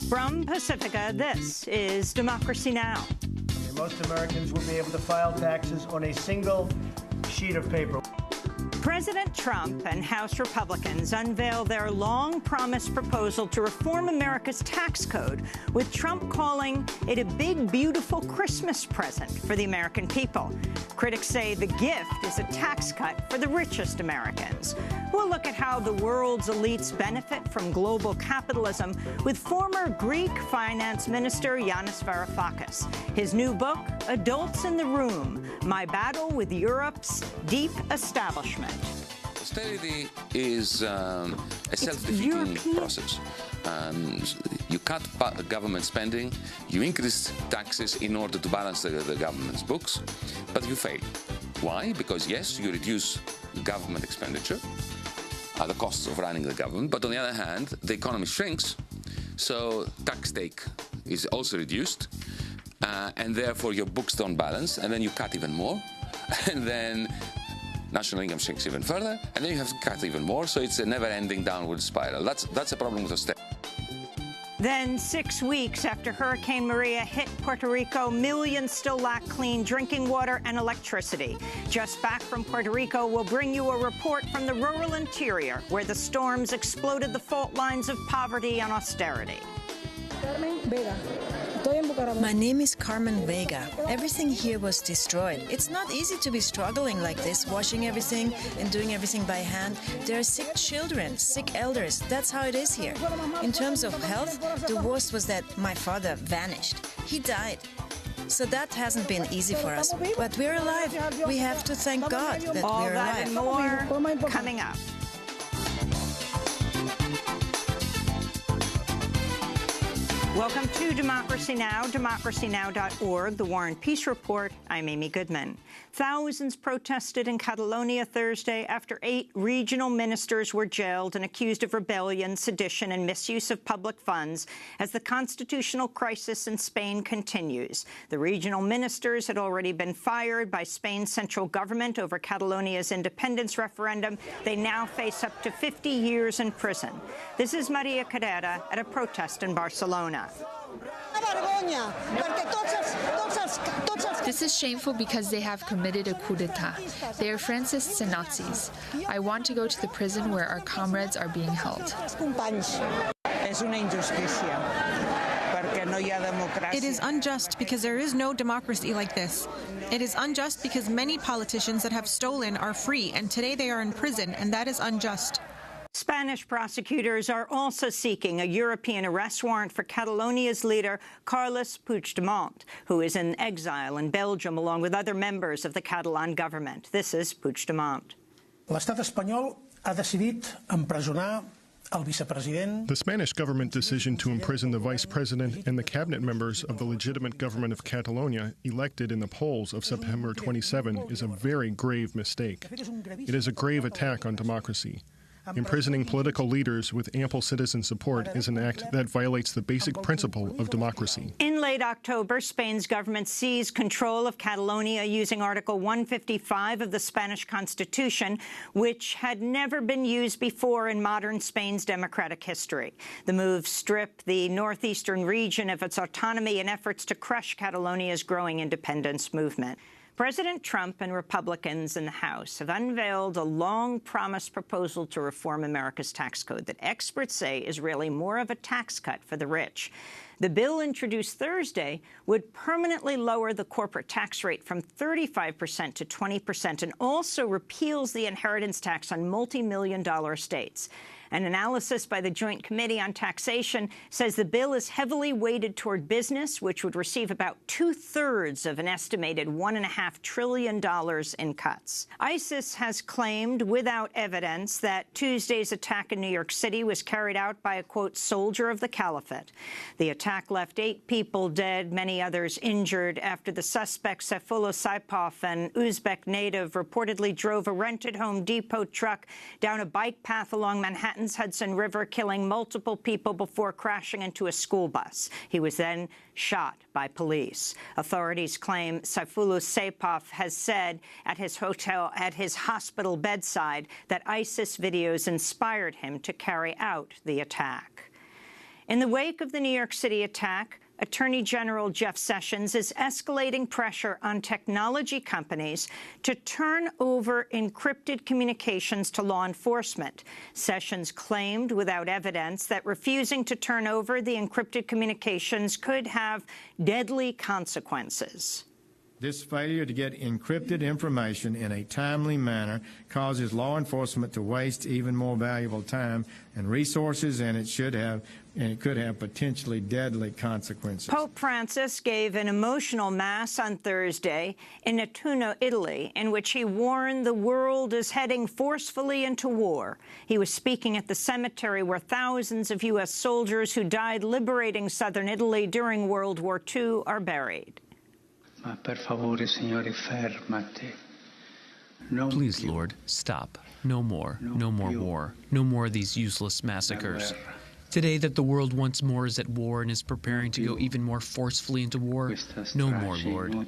From Pacifica, this is Democracy Now! Most Americans will be able to file taxes on a single sheet of paper. President Trump and House Republicans unveil their long-promised proposal to reform America's tax code, with Trump calling it a big, beautiful Christmas present for the American people. Critics say the gift is a tax cut for the richest Americans. We'll look at how the world's elites benefit from global capitalism with former Greek finance minister Yanis Varoufakis. His new book, Adults in the Room, My Battle with Europe's Deep Establishment. Austerity is a self-defeating process. You cut government spending, you increase taxes in order to balance the government's books, but you fail. Why? Because, yes, you reduce government expenditure, the costs of running the government, but on the other hand, the economy shrinks, so tax take is also reduced, and therefore your books don't balance, and then you cut even more, and then national income shrinks even further, and then you have to cut even more, so it's a never-ending downward spiral. That's a problem with austerity. Then, 6 weeks after Hurricane Maria hit Puerto Rico, millions still lack clean drinking water and electricity. Just back from Puerto Rico, we'll bring you a report from the rural interior, where the storms exploded the fault lines of poverty and austerity. My name is Carmen Vega. Everything here was destroyed. It's not easy to be struggling like this, washing everything and doing everything by hand. There are sick children, sick elders. That's how it is here. In terms of health, the worst was that my father vanished. He died. So that hasn't been easy for us. But we're alive. We have to thank God that All we're that alive. and more coming up. Welcome to Democracy Now!, democracynow.org, the War and Peace Report. I'm Amy Goodman. Thousands protested in Catalonia Thursday after 8 regional ministers were jailed and accused of rebellion, sedition, and misuse of public funds as the constitutional crisis in Spain continues. The regional ministers had already been fired by Spain's central government over Catalonia's independence referendum. They now face up to 50 years in prison. This is Maria Carrera at a protest in Barcelona. This is shameful because they have committed a coup d'etat. They are Francists and Nazis. I want to go to the prison where our comrades are being held. It is unjust because there is no democracy like this. It is unjust because many politicians that have stolen are free, and today they are in prison, and that is unjust. Spanish prosecutors are also seeking a European arrest warrant for Catalonia's leader, Carles Puigdemont, who is in exile in Belgium along with other members of the Catalan government. This is Puigdemont. L'estat espanyol ha decidit empresonar el vicepresident. The Spanish government decision to imprison the vice president and the cabinet members of the legitimate government of Catalonia elected in the polls of September 27 is a very grave mistake. It is a grave attack on democracy. Imprisoning political leaders with ample citizen support is an act that violates the basic principle of democracy. In late October, Spain's government seized control of Catalonia using Article 155 of the Spanish Constitution, which had never been used before in modern Spain's democratic history. The move stripped the northeastern region of its autonomy in efforts to crush Catalonia's growing independence movement. President Trump and Republicans in the House have unveiled a long-promised proposal to reform America's tax code that experts say is really more of a tax cut for the rich. The bill introduced Thursday would permanently lower the corporate tax rate from 35% to 20% and also repeals the inheritance tax on multi-million-dollar estates. An analysis by the Joint Committee on Taxation says the bill is heavily weighted toward business, which would receive about 2/3 of an estimated $1.5 trillion in cuts. ISIS has claimed without evidence that Tuesday's attack in New York City was carried out by a, quote, soldier of the caliphate. The attack left 8 people dead, many others injured, after the suspect Sayfullah Saipov, an Uzbek native, reportedly drove a rented Home Depot truck down a bike path along Manhattan Hudson River, killing multiple people before crashing into a school bus. He was then shot by police. Authorities claim Sayfullah Saipov has said at his hospital bedside that ISIS videos inspired him to carry out the attack. In the wake of the New York City attack, Attorney General Jeff Sessions is escalating pressure on technology companies to turn over encrypted communications to law enforcement. Sessions claimed without evidence that refusing to turn over the encrypted communications could have deadly consequences. This failure to get encrypted information in a timely manner causes law enforcement to waste even more valuable time and resources, and it could have potentially deadly consequences. Pope Francis gave an emotional mass on Thursday in Nettuno, Italy, in which he warned the world is heading forcefully into war. He was speaking at the cemetery where thousands of U.S. soldiers who died liberating southern Italy during World War II are buried. Please, Lord, stop. No more. No more war. No more of these useless massacres. Today that the world once more is at war and is preparing to go even more forcefully into war, no more, Lord.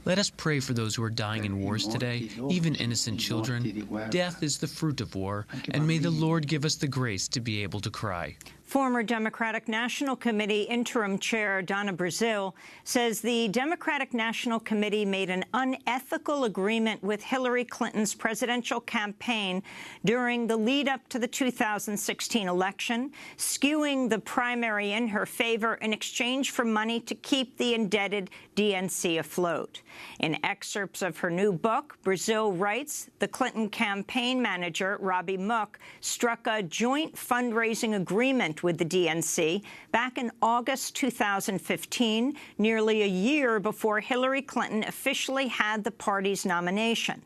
Let us pray for those who are dying in wars today, even innocent children. Death is the fruit of war, and may the Lord give us the grace to be able to cry. Former Democratic National Committee interim chair Donna Brazile says the Democratic National Committee made an unethical agreement with Hillary Clinton's presidential campaign during the lead-up to the 2016 election, skewing the primary in her favor in exchange for money to keep the indebted DNC afloat. In excerpts of her new book, Brazile writes the Clinton campaign manager, Robbie Mook, struck a joint fundraising agreement with the DNC back in August 2015, nearly a year before Hillary Clinton officially had the party's nomination.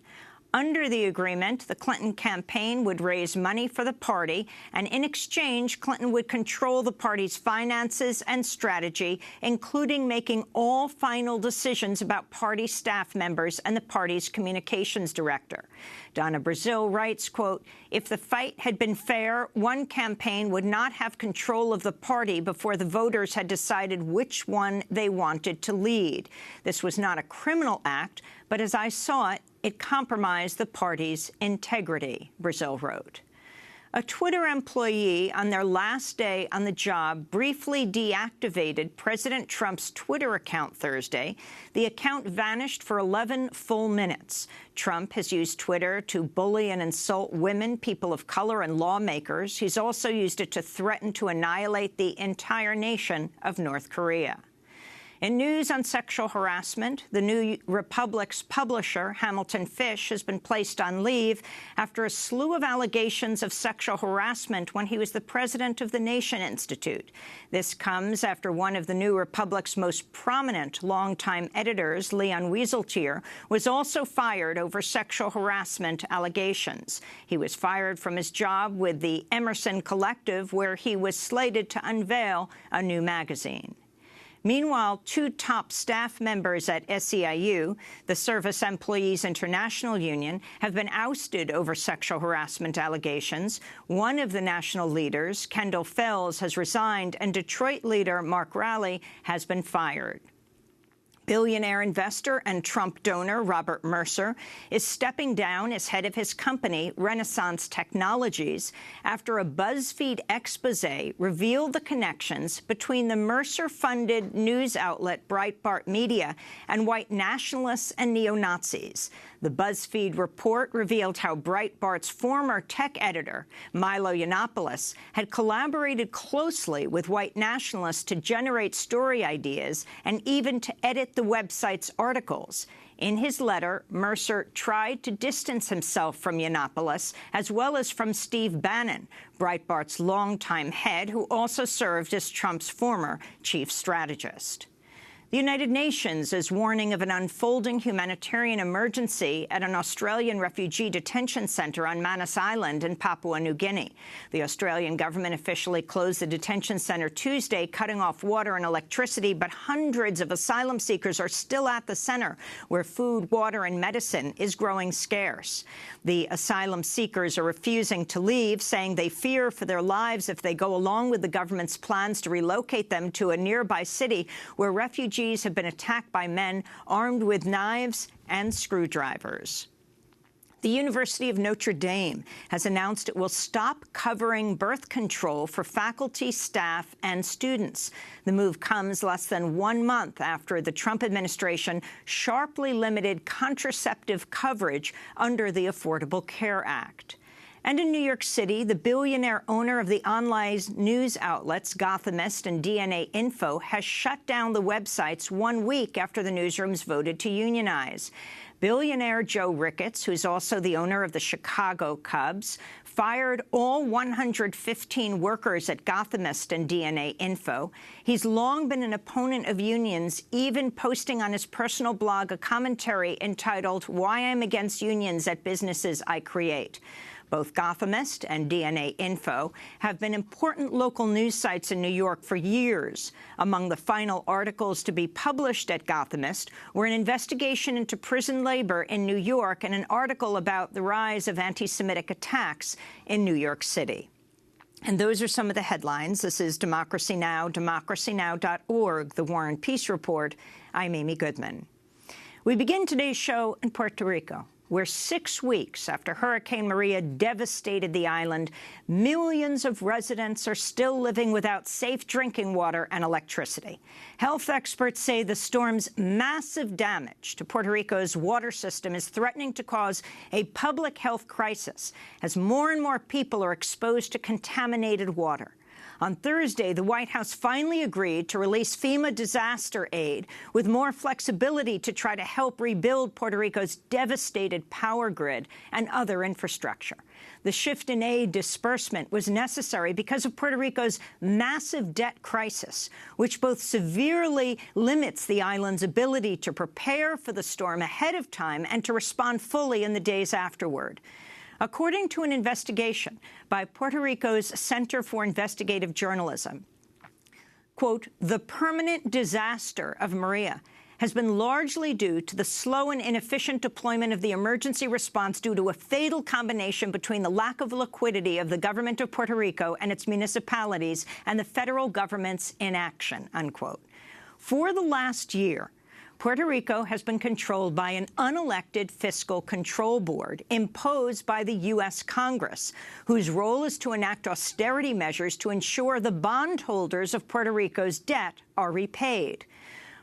Under the agreement, the Clinton campaign would raise money for the party, and in exchange, Clinton would control the party's finances and strategy, including making all final decisions about party staff members and the party's communications director. Donna Brazile writes, quote, if the fight had been fair, one campaign would not have control of the party before the voters had decided which one they wanted to lead. This was not a criminal act, but as I saw it, it compromised the party's integrity, Brazile wrote. A Twitter employee on their last day on the job briefly deactivated President Trump's Twitter account Thursday. The account vanished for 11 full minutes. Trump has used Twitter to bully and insult women, people of color, and lawmakers. He's also used it to threaten to annihilate the entire nation of North Korea. In news on sexual harassment, the New Republic's publisher, Hamilton Fish, has been placed on leave after a slew of allegations of sexual harassment when he was the president of the Nation Institute. This comes after one of the New Republic's most prominent longtime editors, Leon Wieseltier, was also fired over sexual harassment allegations. He was fired from his job with the Emerson Collective, where he was slated to unveil a new magazine. Meanwhile, two top staff members at SEIU, the Service Employees International Union, have been ousted over sexual harassment allegations. One of the national leaders, Kendall Fells, has resigned, and Detroit leader Mark Rowley has been fired. Billionaire investor and Trump donor Robert Mercer is stepping down as head of his company, Renaissance Technologies, after a BuzzFeed expose revealed the connections between the Mercer-funded news outlet Breitbart Media and white nationalists and neo-Nazis. The BuzzFeed report revealed how Breitbart's former tech editor, Milo Yiannopoulos, had collaborated closely with white nationalists to generate story ideas and even to edit the website's articles. In his letter, Mercer tried to distance himself from Yiannopoulos, as well as from Steve Bannon, Breitbart's longtime head, who also served as Trump's former chief strategist. The United Nations is warning of an unfolding humanitarian emergency at an Australian refugee detention centre on Manus Island in Papua New Guinea. The Australian government officially closed the detention centre Tuesday, cutting off water and electricity, but hundreds of asylum seekers are still at the centre, where food, water and medicine is growing scarce. The asylum seekers are refusing to leave, saying they fear for their lives if they go along with the government's plans to relocate them to a nearby city where refugees have been attacked by men armed with knives and screwdrivers. The University of Notre Dame has announced it will stop covering birth control for faculty, staff, and students. The move comes less than 1 month after the Trump administration sharply limited contraceptive coverage under the Affordable Care Act. And in New York City, the billionaire owner of the online news outlets Gothamist and DNA Info has shut down the websites 1 week after the newsrooms voted to unionize. Billionaire Joe Ricketts, who's also the owner of the Chicago Cubs, fired all 115 workers at Gothamist and DNA Info. He's long been an opponent of unions, even posting on his personal blog a commentary entitled "Why I'm Against Unions at Businesses I Create." Both Gothamist and DNA Info have been important local news sites in New York for years. Among the final articles to be published at Gothamist were an investigation into prison labor in New York and an article about the rise of anti-Semitic attacks in New York City. And those are some of the headlines. This is Democracy Now!, democracynow.org, The War and Peace Report. I'm Amy Goodman. We begin today's show in Puerto Rico, where 6 weeks after Hurricane Maria devastated the island, millions of residents are still living without safe drinking water and electricity. Health experts say the storm's massive damage to Puerto Rico's water system is threatening to cause a public health crisis as more and more people are exposed to contaminated water. On Thursday, the White House finally agreed to release FEMA disaster aid with more flexibility to try to help rebuild Puerto Rico's devastated power grid and other infrastructure. The shift in aid disbursement was necessary because of Puerto Rico's massive debt crisis, which both severely limits the island's ability to prepare for the storm ahead of time and to respond fully in the days afterward. According to an investigation by Puerto Rico's Center for Investigative Journalism, quote, the permanent disaster of Maria has been largely due to the slow and inefficient deployment of the emergency response due to a fatal combination between the lack of liquidity of the government of Puerto Rico and its municipalities and the federal government's inaction, unquote. For the last year, Puerto Rico has been controlled by an unelected fiscal control board imposed by the U.S. Congress, whose role is to enact austerity measures to ensure the bondholders of Puerto Rico's debt are repaid.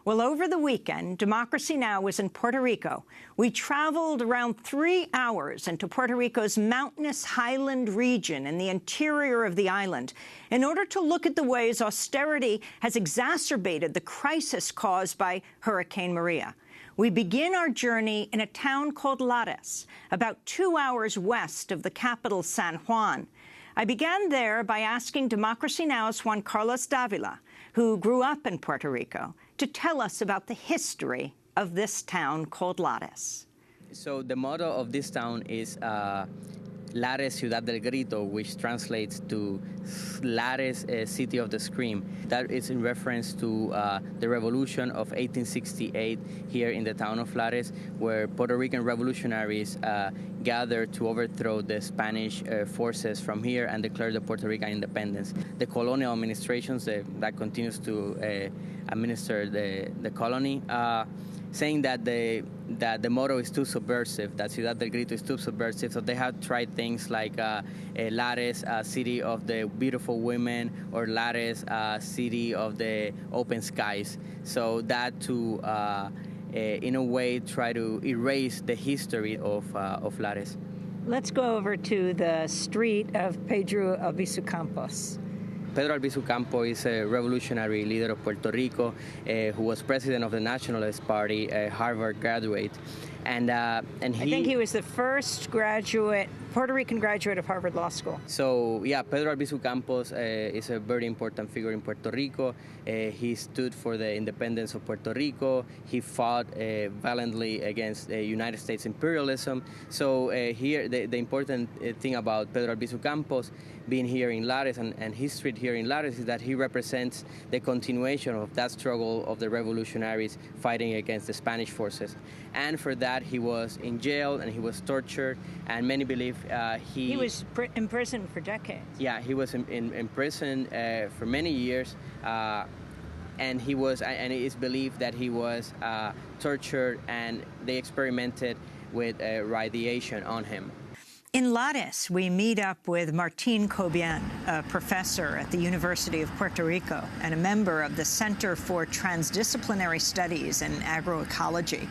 Well, over the weekend, Democracy Now! Was in Puerto Rico. We traveled around 3 hours into Puerto Rico's mountainous highland region in the interior of the island in order to look at the ways austerity has exacerbated the crisis caused by Hurricane Maria. We begin our journey in a town called Lares, about 2 hours west of the capital, San Juan. I began there by asking Democracy Now!'s Juan Carlos Davila, who grew up in Puerto Rico, to tell us about the history of this town called Lares. So the motto of this town is Lares, Ciudad del Grito, which translates to Lares, City of the Scream. That is in reference to the revolution of 1868 here in the town of Lares, where Puerto Rican revolutionaries gathered to overthrow the Spanish forces from here and declare the Puerto Rican independence. The colonial administrations that continues to administer the colony, saying that the motto is too subversive, that Ciudad del Grito is too subversive, so they have tried things like Lares, City of the Beautiful Women, or Lares, City of the Open Skies. So that to, in a way, try to erase the history of Lares. Let's go over to the street of Pedro Albizu Campos. Pedro Albizu Campos is a revolutionary leader of Puerto Rico who was president of the Nationalist Party, a Harvard graduate. And I think he was the first Puerto Rican graduate of Harvard Law School. So, yeah, Pedro Albizu Campos is a very important figure in Puerto Rico. He stood for the independence of Puerto Rico. He fought valiantly against United States imperialism. So here, the important thing about Pedro Albizu Campos being here in Lares and his street here in Lares is that he represents the continuation of that struggle of the revolutionaries fighting against the Spanish forces. And for that, he was in jail and he was tortured, and many believe he was in prison for decades. Yeah, he was in prison for many years, and it is believed that he was tortured, and they experimented with radiation on him. In Lares, we meet up with Martín Cobian, a professor at the University of Puerto Rico and a member of the Center for Transdisciplinary Studies in Agroecology.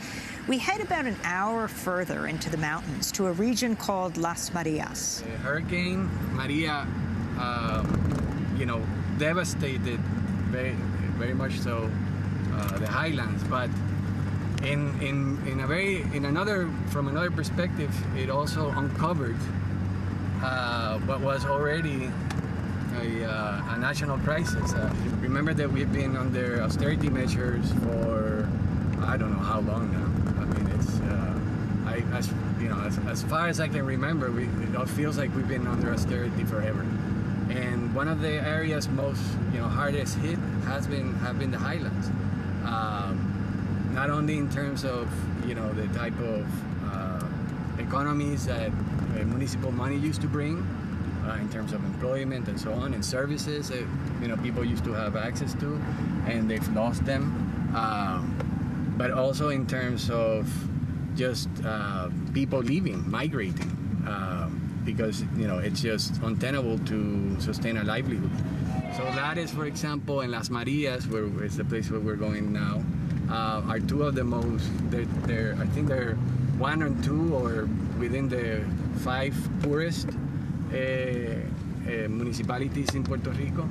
We head about an hour further into the mountains to a region called Las Marias. Hurricane Maria, devastated very much so the highlands, but from another perspective, it also uncovered what was already a national crisis. Remember that we've been under austerity measures for I don't know how long now. I mean, it's as far as I can remember, it feels like we've been under austerity forever. And one of the areas most hardest hit have been the highlands. Not only in terms of the type of economies that municipal money used to bring, in terms of employment and so on, and services that people used to have access to, and they've lost them. But also in terms of just people leaving, migrating, because it's just untenable to sustain a livelihood. So that is, for example, in Las Marias, where is the place where we're going now. Are two of the most, I think they're one or two or within the 5 poorest municipalities in Puerto Rico,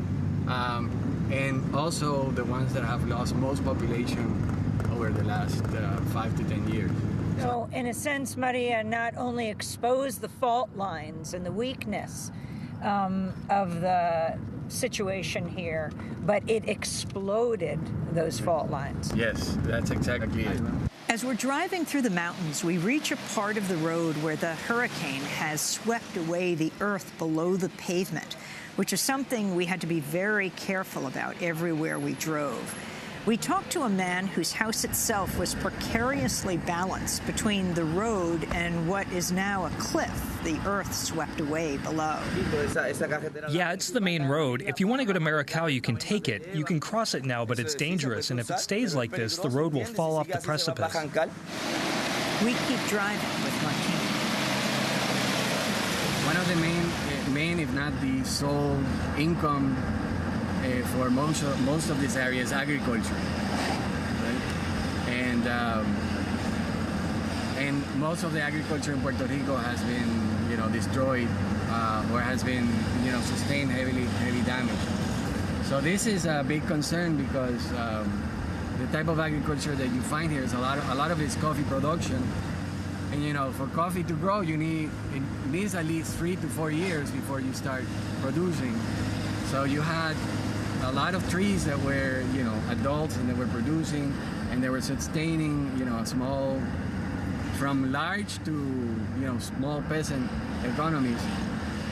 and also the ones that have lost most population over the last 5 to 10 years. So, in a sense, Maria not only exposed the fault lines and the weakness of the situation here, but it exploded those fault lines. Yes, that's exactly it. As we're driving through the mountains, we reach a part of the road where the hurricane has swept away the earth below the pavement, which is something we had to be very careful about everywhere we drove. We talked to a man whose house itself was precariously balanced between the road and what is now a cliff the earth swept away below. Yeah, it's the main road. If you want to go to Maracao, you can take it. You can cross it now, but it's dangerous, and if it stays like this, the road will fall off the precipice. We keep driving with Martín. One of the main, if not the sole income for most of this area is agriculture, right? And most of the agriculture in Puerto Rico has been destroyed or has been sustained heavy damage. So this is a big concern because the type of agriculture that you find here is a lot of it is coffee production, and for coffee to grow it needs at least 3 to 4 years before you start producing. So you had a lot of trees that were, adults and they were producing and they were sustaining, small, from large to, small peasant economies.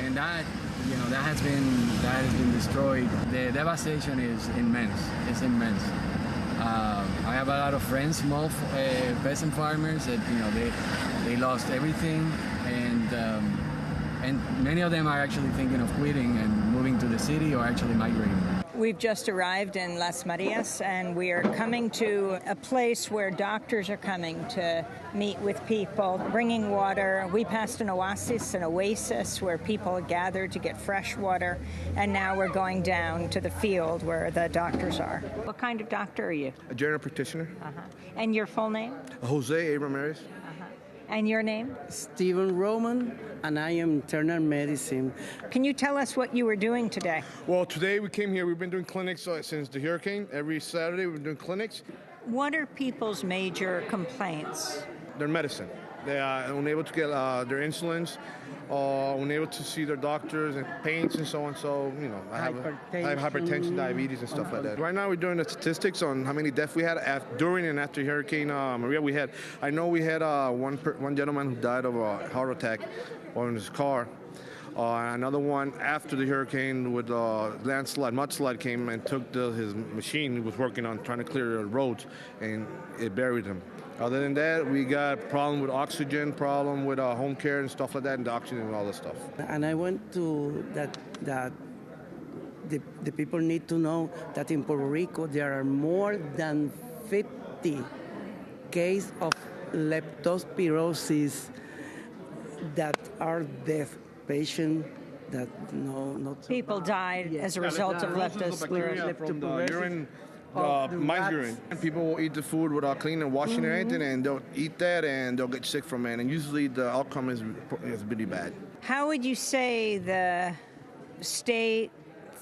And that has been destroyed. The devastation is immense. It's immense. I have a lot of friends, small peasant farmers that, they lost everything, and many of them are actually thinking of quitting and moving to the city or actually migrating. We've just arrived in Las Marias, and we are coming to a place where doctors are coming to meet with people, bringing water. We passed an oasis where people gathered to get fresh water, and now we're going down to the field where the doctors are. What kind of doctor are you? A general practitioner. And your full name? Jose A. Ramirez. And your name? Stephen Roman, and I am internal medicine. Can you tell us what you were doing today? Well, today we came here. We've been doing clinics since the hurricane. Every Saturday we've been doing clinics. What are people's major complaints? Their medicine. They are unable to get their insulins, unable to see their doctors, and pains and so on. So, I have hypertension, diabetes, and stuff like that. Right now we're doing the statistics on how many deaths we had during and after Hurricane Maria. We had one gentleman who died of a heart attack on his car. Another one after the hurricane with mudslide came and took his machine he was working on trying to clear the roads, and it buried him. Other than that, we got problem with oxygen, problem with home care and stuff like that, and the oxygen and all that stuff. And I want to that the people need to know that in Puerto Rico there are more than 50 cases of leptospirosis that are deaf patients that people died as a result of leptospirosis. From the urine, mice urine. And people will eat the food without cleaning and washing or anything, and they'll eat that and they'll get sick from it. And usually the outcome is really bad. How would you say the state,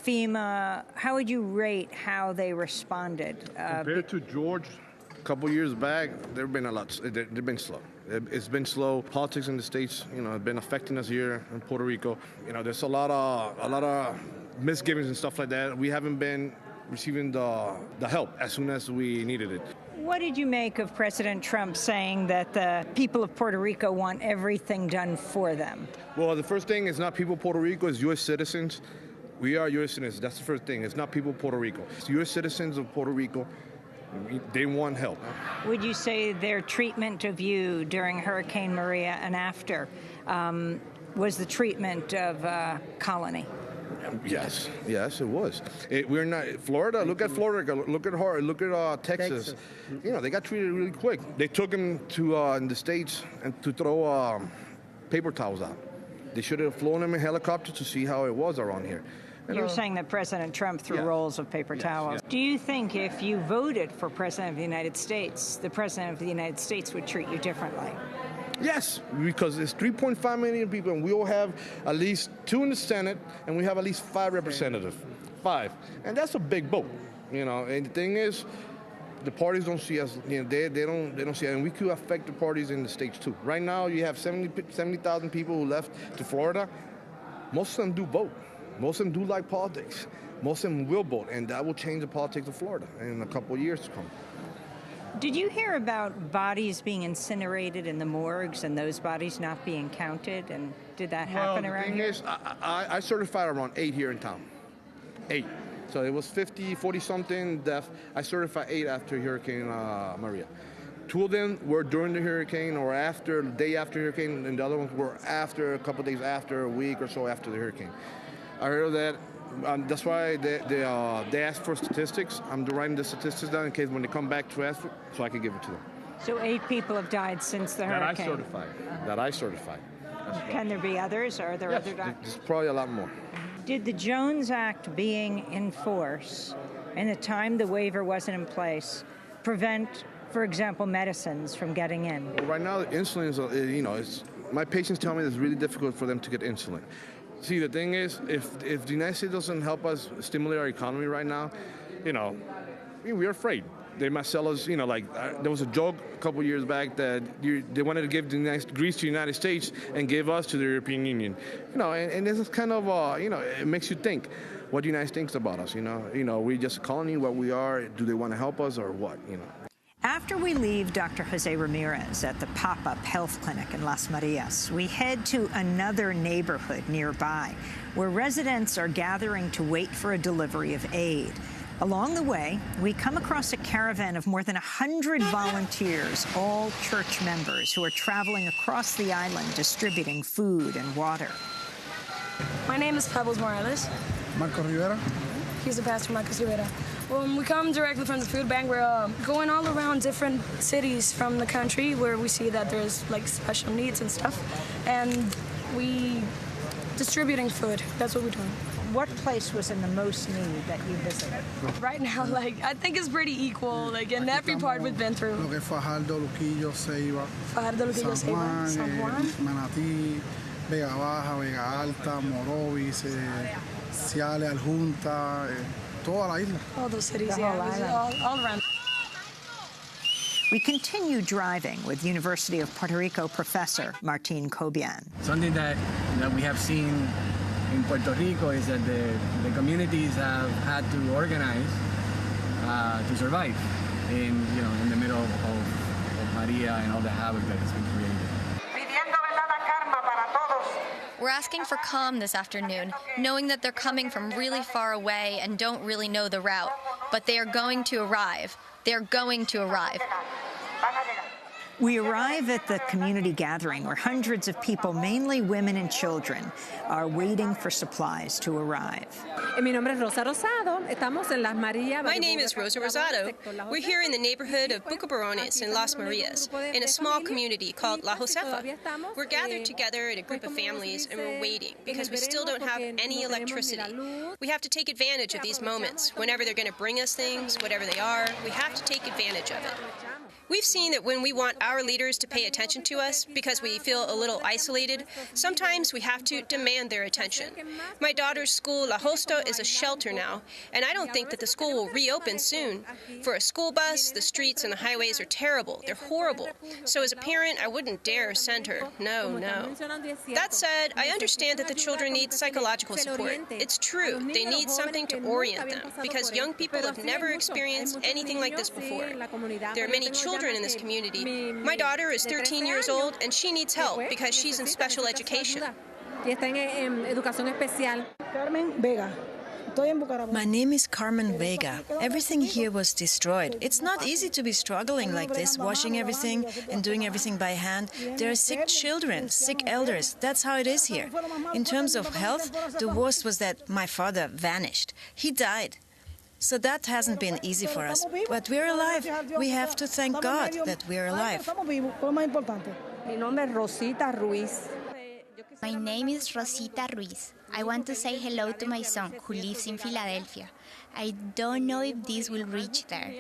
FEMA, how would you rate how they responded? Compared to George, a couple years back, they've been they've been slow. It's been slow. Politics in the States, have been affecting us here in Puerto Rico. There's a lot of misgivings and stuff like that. We haven't been receiving the help as soon as we needed it. What did you make of President Trump saying that the people of Puerto Rico want everything done for them? Well, the first thing is not people of Puerto Rico, it's U.S. citizens. We are U.S. citizens. That's the first thing. It's not people of Puerto Rico. It's U.S. citizens of Puerto Rico. They want help. Would you say their treatment of you during Hurricane Maria and after was the treatment of colony? Yes, it was. We're not Florida. Look at Florida. Look at Texas. They got treated really quick. They took him to in the States and to throw paper towels out. They should have flown him in helicopter to see how it was around here. You're saying that President Trump threw rolls of paper towels. Yes. Do you think if you voted for President of the United States, the President of the United States would treat you differently? Yes, because there's 3.5 million people, and we all have at least 2 in the Senate, and we have at least 5 representatives. 5. And that's a big vote, And the thing is, the parties don't see us, they don't see it. And we could affect the parties in the states, too. Right now, you have 70,000 people who left to Florida. Most of them do vote. Most of them do like politics. Most of them will vote, and that will change the politics of Florida in a couple of years to come. Did you hear about bodies being incinerated in the morgues and those bodies not being counted? And did that happen around here? The thing is, I certified around 8 here in town. 8. So it was 40-something death. I certified 8 after Hurricane Maria. 2 of them were during the hurricane or after, the day after hurricane, and the other ones were after, a couple of days after, a week or so after the hurricane. I heard that. That's why they asked for statistics. I'm writing the statistics down in case when they come back to ask for, so I can give it to them. So 8 people have died since the hurricane. That I certified. Can there be others? Or are there other doctors? There's probably a lot more. Did the Jones Act being in force in the time the waiver wasn't in place prevent, for example, medicines from getting in? Well, right now, insulin is, my patients tell me it's really difficult for them to get insulin. See, the thing is, if the United States doesn't help us stimulate our economy right now, we're afraid. They might sell us, there was a joke a couple years back that they wanted to give Greece to the United States and give us to the European Union. And this is kind of, it makes you think what the United States thinks about us, we just a colony, what we are, do they want to help us or what, After we leave Dr. Jose Ramirez at the pop-up health clinic in Las Marias, we head to another neighborhood nearby where residents are gathering to wait for a delivery of aid. Along the way, we come across a caravan of more than 100 volunteers, all church members, who are traveling across the island distributing food and water. My name is Pebbles Morales. Marco Rivera. He's the pastor, Marcos Rivera. We come directly from the food bank. We're going all around different cities from the country where we see that there's special needs and stuff, and we distributing food. That's what we're doing. What place was in the most need that you visited? Right now, I think it's pretty equal, in every part we've been through. Lo que es Fajardo, Luquillo, Ceiba, San Juan, Manatí, Vega Baja, Vega Alta, Morovis, Ciales, Aljunta, toda la isla. All those cities, all around. We continue driving with University of Puerto Rico professor Martin Cobian. Something that we have seen in Puerto Rico is that the communities have had to organize to survive in the middle of Maria and all the havoc that has been created. We're asking for calm this afternoon, knowing that they're coming from really far away and don't really know the route, but they are going to arrive. They're going to arrive. We arrive at the community gathering where hundreds of people, mainly women and children, are waiting for supplies to arrive. My name is Rosa Rosado. We're here in the neighborhood of Bucabarones in Las Marias, in a small community called La Josefa. We're gathered together in a group of families and we're waiting because we still don't have any electricity. We have to take advantage of these moments. Whenever they're going to bring us things, whatever they are, we have to take advantage of it. We've seen that when we want our leaders to pay attention to us because we feel a little isolated, sometimes we have to demand their attention. My daughter's school, La Hosta, is a shelter now, and I don't think that the school will reopen soon. For a school bus, the streets and the highways are terrible. They're horrible. So as a parent, I wouldn't dare send her. No. That said, I understand that the children need psychological support. It's true. They need something to orient them because young people have never experienced anything like this before. There are many children in this community. My daughter is 13 years old and she needs help because she's in special education. My name is Carmen Vega. Everything here was destroyed. It's not easy to be struggling like this, washing everything and doing everything by hand. There are sick children, sick elders. That's how it is here. In terms of health, the worst was that my father vanished. He died. So that hasn't been easy for us, but we're alive. We have to thank God that we're alive. My name is Rosita Ruiz. I want to say hello to my son, who lives in Philadelphia. I don't know if this will reach there.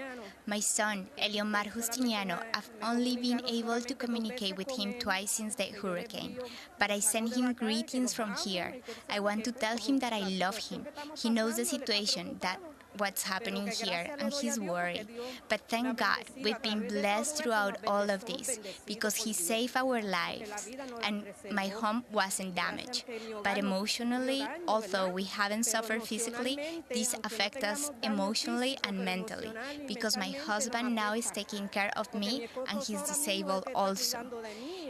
My son, Eliomar Justiniano, I've only been able to communicate with him twice since the hurricane, but I send him greetings from here. I want to tell him that I love him. He knows the situation, that what's happening here, and he's worried. But thank God, we've been blessed throughout all of this because he saved our lives and my home wasn't damaged. But emotionally, although we haven't suffered physically, this affects us emotionally and mentally because my husband now is taking care of me and he's disabled also.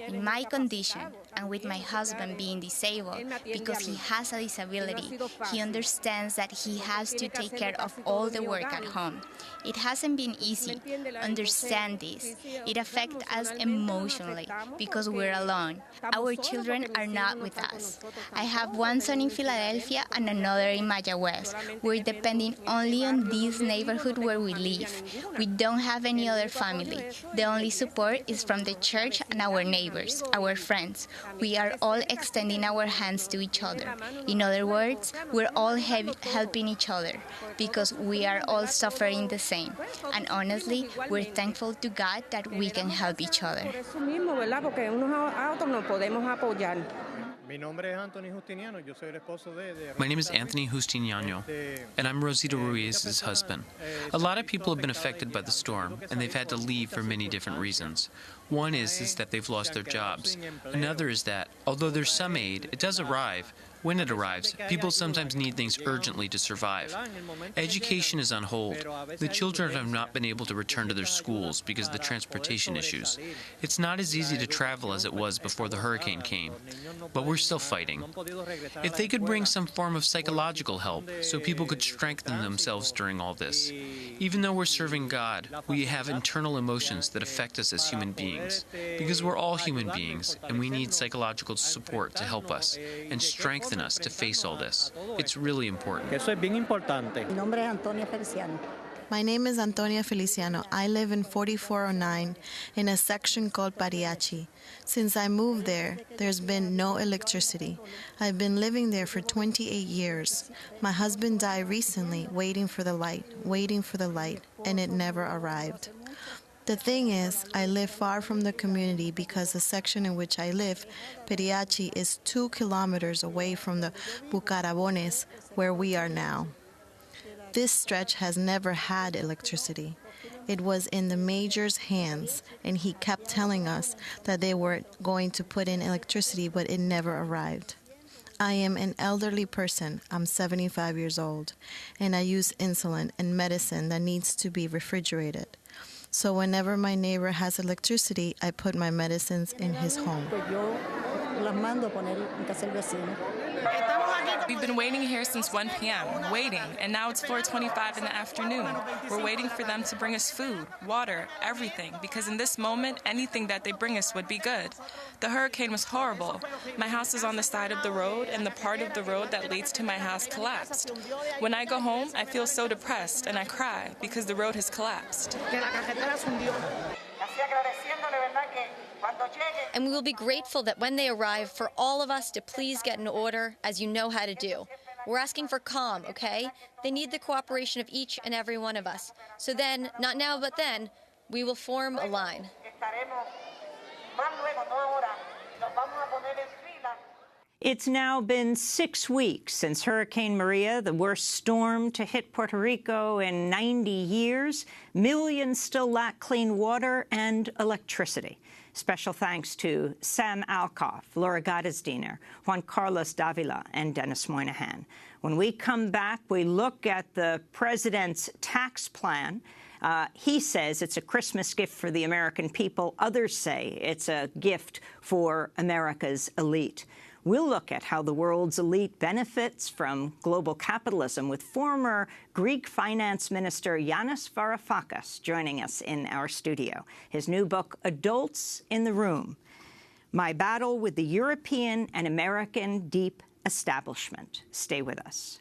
In my condition, and with my husband being disabled because he has a disability, he understands that he has to take care of all the work at home. It hasn't been easy. Understand this. It affects us emotionally because we're alone. Our children are not with us. I have one son in Philadelphia and another in Mayagüez. We're depending only on this neighborhood where we live. We don't have any other family. The only support is from the church and our neighbors, our friends. We are all extending our hands to each other. In other words, we're all helping each other because we are all suffering the same. And honestly, we're thankful to God that we can help each other. My name is Anthony Justiniano, and I'm Rosita Ruiz's husband. A lot of people have been affected by the storm, and they've had to leave for many different reasons. One is that they've lost their jobs. Another is that, although there's some aid, it does arrive. When it arrives, people sometimes need things urgently to survive. Education is on hold. The children have not been able to return to their schools because of the transportation issues. It's not as easy to travel as it was before the hurricane came, but we're still fighting. If they could bring some form of psychological help so people could strengthen themselves during all this. Even though we're serving God, we have internal emotions that affect us as human beings, because we're all human beings and we need psychological support to help us and strengthen us to face all this. It's really important. My name is Antonia Feliciano. I live in 4409 in a section called Pariachi. Since I moved there, there's been no electricity. I've been living there for 28 years. My husband died recently, waiting for the light, and it never arrived. The thing is, I live far from the community because the section in which I live, Pariachi, is 2 kilometers away from the Bucarabones, where we are now. This stretch has never had electricity. It was in the mayor's hands, and he kept telling us that they were going to put in electricity, but it never arrived. I am an elderly person. I'm 75 years old, and I use insulin and medicine that needs to be refrigerated. So whenever my neighbor has electricity, I put my medicines in his home. We've been waiting here since 1 p.m., waiting, and now it's 4:25 in the afternoon. We're waiting for them to bring us food, water, everything, because in this moment, anything that they bring us would be good. The hurricane was horrible. My house is on the side of the road, and the part of the road that leads to my house collapsed. When I go home, I feel so depressed, and I cry because the road has collapsed. And we will be grateful that when they arrive, for all of us to please get in order, as you know how to do. We're asking for calm, okay? They need the cooperation of each and every one of us. So then, not now but then, we will form a line. It's now been 6 weeks since Hurricane Maria, the worst storm to hit Puerto Rico in 90 years. Millions still lack clean water and electricity. Special thanks to Sam Alcoff, Laura Gottesdiener, Juan Carlos Davila, and Dennis Moynihan. When we come back, we look at the president's tax plan. He says it's a Christmas gift for the American people. Others say it's a gift for America's elite. We'll look at how the world's elite benefits from global capitalism with former Greek finance minister Yanis Varoufakis joining us in our studio. His new book, Adults in the Room, My Battle with the European and American Deep Establishment. Stay with us.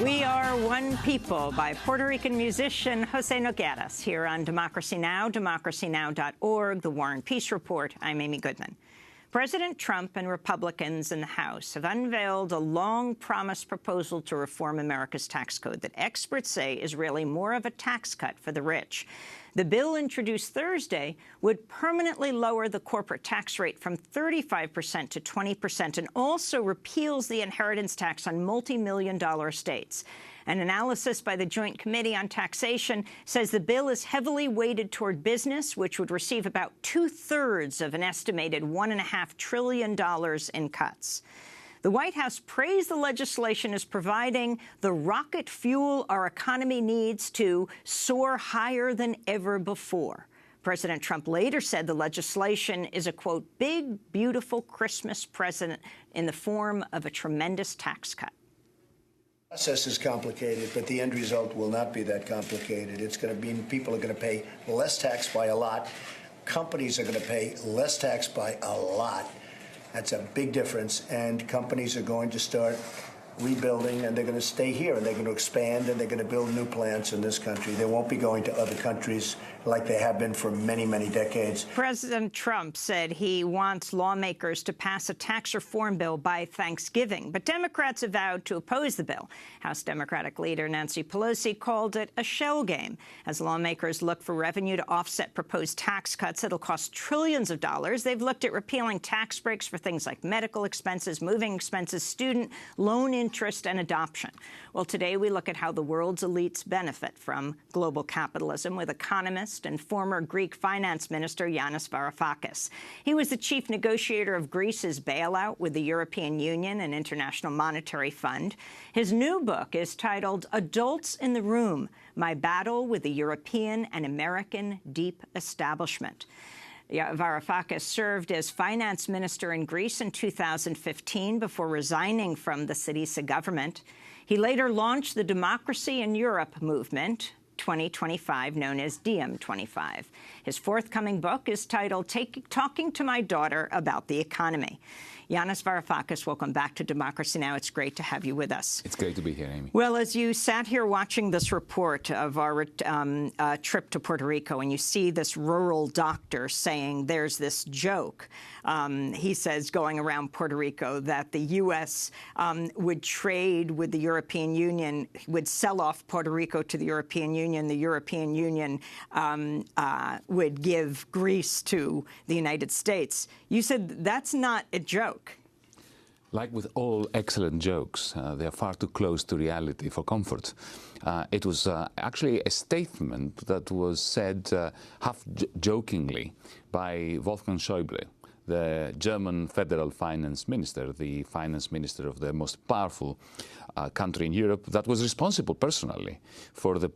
We Are One People by Puerto Rican musician Jose Nogueras here on Democracy Now!, democracynow.org, The War and Peace Report. I'm Amy Goodman. President Trump and Republicans in the House have unveiled a long-promised proposal to reform America's tax code that experts say is really more of a tax cut for the rich. The bill introduced Thursday would permanently lower the corporate tax rate from 35% to 20% and also repeals the inheritance tax on multi-million-dollar estates. An analysis by the Joint Committee on Taxation says the bill is heavily weighted toward business, which would receive about 2/3 of an estimated $1.5 trillion in cuts. The White House praised the legislation as providing the rocket fuel our economy needs to soar higher than ever before. President Trump later said the legislation is a, quote, big, beautiful Christmas present in the form of a tremendous tax cut. The process is complicated, but the end result will not be that complicated. It's going to mean people are going to pay less tax by a lot. Companies are going to pay less tax by a lot. That's a big difference, and companies are going to start rebuilding, and they're going to stay here, and they're going to expand, and they're going to build new plants in this country. They won't be going to other countries like they have been for many, many decades. President Trump said he wants lawmakers to pass a tax reform bill by Thanksgiving, but Democrats have vowed to oppose the bill. House Democratic leader Nancy Pelosi called it a shell game as lawmakers look for revenue to offset proposed tax cuts that'll cost trillions of dollars. They've looked at repealing tax breaks for things like medical expenses, moving expenses, student loan interest, and adoption. Well, today we look at how the world's elites benefit from global capitalism with economist and former Greek finance minister Yanis Varoufakis. He was the chief negotiator of Greece's bailout with the European Union and International Monetary Fund. His new book is titled Adults in the Room, My Battle with the European and American Deep Establishment. Varoufakis served as finance minister in Greece in 2015 before resigning from the Syriza government. He later launched the Democracy in Europe movement 2025, known as DM25. His forthcoming book is titled Talking to My Daughter About the Economy. Yanis Varoufakis, welcome back to Democracy Now! It's great to have you with us. It's great to be here, Amy. Well, as you sat here watching this report of our trip to Puerto Rico, and you see this rural doctor saying there's this joke, he says, going around Puerto Rico, that the U.S. Would trade with the European Union, would sell off Puerto Rico to the European Union would give Greece to the United States. You said that's not a joke. Like with all excellent jokes, they are far too close to reality for comfort. It was actually a statement that was said half-jokingly by Wolfgang Schäuble, the German federal finance minister, the finance minister of the most powerful country in Europe, that was responsible personally for the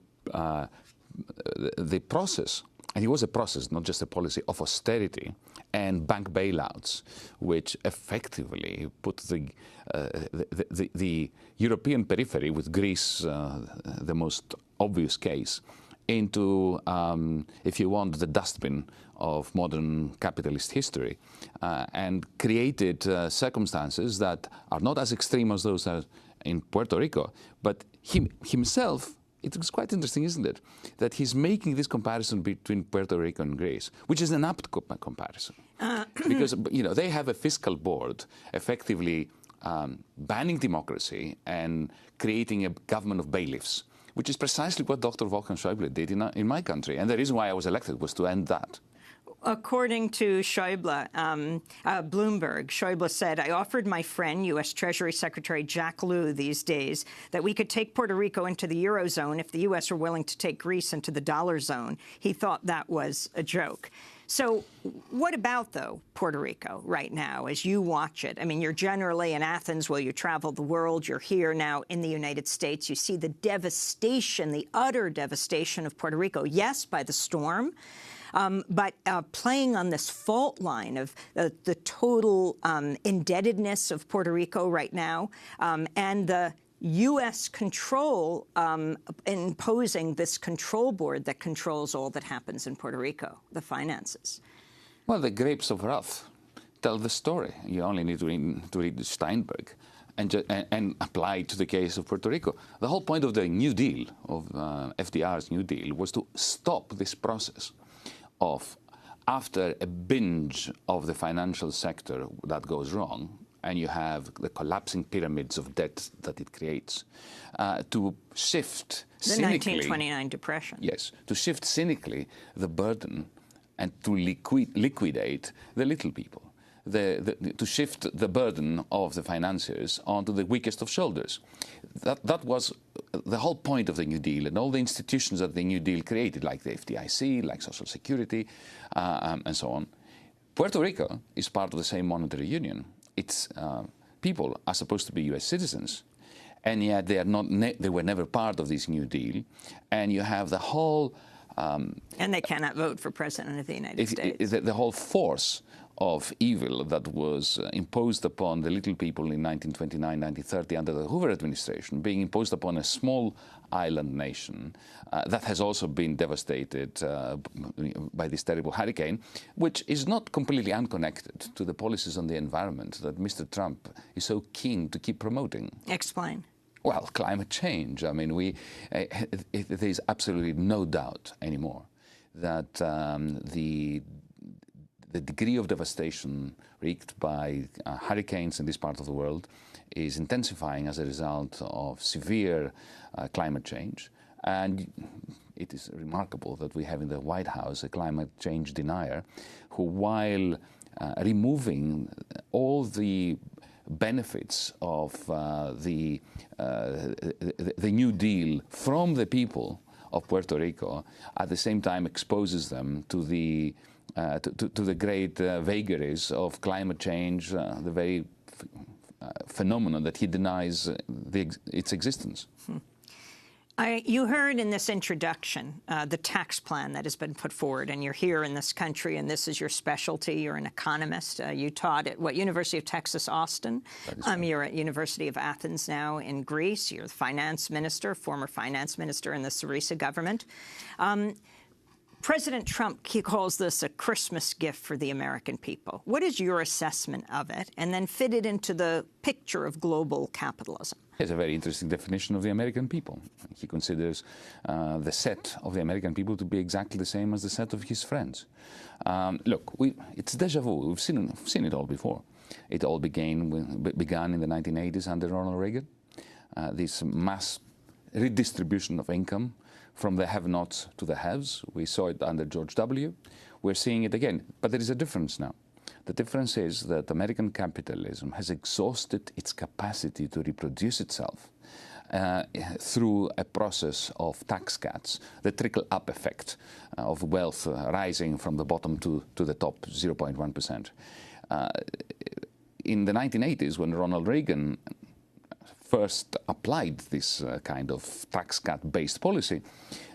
process. And it was a process, not just a policy, of austerity and bank bailouts, which effectively put the European periphery, with Greece the most obvious case, into, if you want, the dustbin of modern capitalist history, and created circumstances that are not as extreme as those in Puerto Rico, but himself. It was quite interesting, isn't it, that he's making this comparison between Puerto Rico and Greece, which is an apt comparison. Because, you know, they have a fiscal board effectively banning democracy and creating a government of bailiffs, which is precisely what Dr. Wolfgang Schäuble did in my country. And the reason why I was elected was to end that. According to Schäuble, Bloomberg, Schäuble said, I offered my friend, U.S. Treasury Secretary Jack Lew, these days, that we could take Puerto Rico into the Eurozone if the U.S. were willing to take Greece into the dollar zone. He thought that was a joke. So what about, though, Puerto Rico right now, as you watch it? I mean, you're generally in Athens while you travel the world. You're here now in the United States. You see the devastation, the utter devastation of Puerto Rico, yes, by the storm, but playing on this fault line of the total indebtedness of Puerto Rico right now, and the U.S. control imposing this control board that controls all that happens in Puerto Rico, the finances. Well, the grapes of wrath tell the story. You only need to read Steinberg and apply it to the case of Puerto Rico. The whole point of the New Deal, of FDR's New Deal, was to stop this process of, after a binge of the financial sector that goes wrong, and you have the collapsing pyramids of debt that it creates, to shift cynically... The 1929 depression. Yes, to shift cynically the burden and to liquidate the little people, to shift the burden of the financiers onto the weakest of shoulders. That was the whole point of the New Deal, and all the institutions that the New Deal created, like the FDIC, like Social Security, and so on. Puerto Rico is part of the same monetary union. Its people are supposed to be U.S. citizens, and yet they are not. They were never part of this New Deal, and you have the whole. And they cannot vote for president of the United States. The whole force of evil that was imposed upon the little people in 1929, 1930 under the Hoover administration, being imposed upon a small island nation that has also been devastated by this terrible hurricane, which is not completely unconnected to the policies on the environment that Mr. Trump is so keen to keep promoting. Explain. Well, climate change. I mean, there is absolutely no doubt anymore that the degree of devastation wreaked by hurricanes in this part of the world is intensifying as a result of severe climate change. And it is remarkable that we have in the White House a climate change denier who, while removing all the benefits of the New Deal from the people of Puerto Rico, at the same time exposes them to the great vagaries of climate change, the very phenomenon that he denies its existence. You heard in this introduction the tax plan that has been put forward, and you're here in this country, and this is your specialty. You're an economist. You taught at, University of Texas, Austin. You're at University of Athens now in Greece. You're the finance minister, former finance minister in the Syriza government. President Trump, he calls this a Christmas gift for the American people. What is your assessment of it? And then fit it into the picture of global capitalism. It's a very interesting definition of the American people. He considers the set of the American people to be exactly the same as the set of his friends. Look, it's déjà vu. We've seen it all before. It all began in the 1980s under Ronald Reagan. This mass redistribution of income from the have-nots to the haves. We saw it under George W. We're seeing it again. But there is a difference now. The difference is that American capitalism has exhausted its capacity to reproduce itself through a process of tax cuts, the trickle-up effect of wealth rising from the bottom to the top 0.1%. In the 1980s, when Ronald Reagan first applied this kind of tax cut-based policy,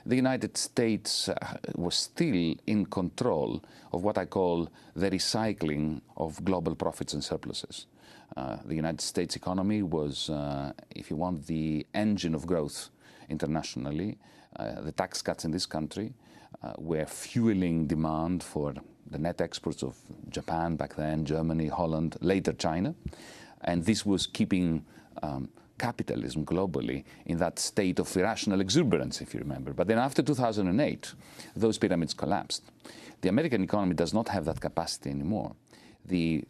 the United States was still in control of what I call the recycling of global profits and surpluses. The United States economy was, if you want, the engine of growth internationally. The tax cuts in this country were fueling demand for the net exports of Japan back then, Germany, Holland, later China. And this was keeping capitalism globally in that state of irrational exuberance, if you remember. But then after 2008, those pyramids collapsed. The American economy does not have that capacity anymore. The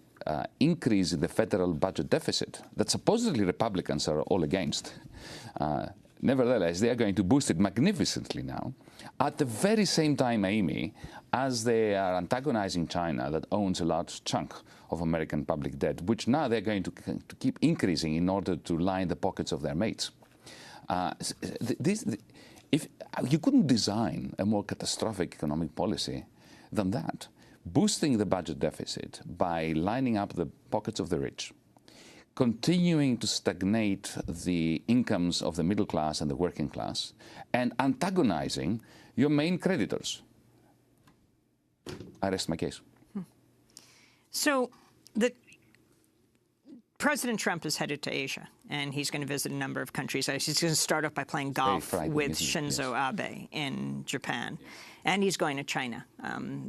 increase in the federal budget deficit that supposedly Republicans are all against, nevertheless, they are going to boost it magnificently now. At the very same time, Amy, as they are antagonizing China that owns a large chunk of American public debt, which now they're going to keep increasing in order to line the pockets of their mates. If you couldn't design a more catastrophic economic policy than that, boosting the budget deficit by lining up the pockets of the rich, continuing to stagnate the incomes of the middle class and the working class, and antagonizing your main creditors. I rest my case. So President Trump is headed to Asia, and he's going to visit a number of countries. He's going to start off by playing golf with Shinzo Abe in Japan. And he's going to China,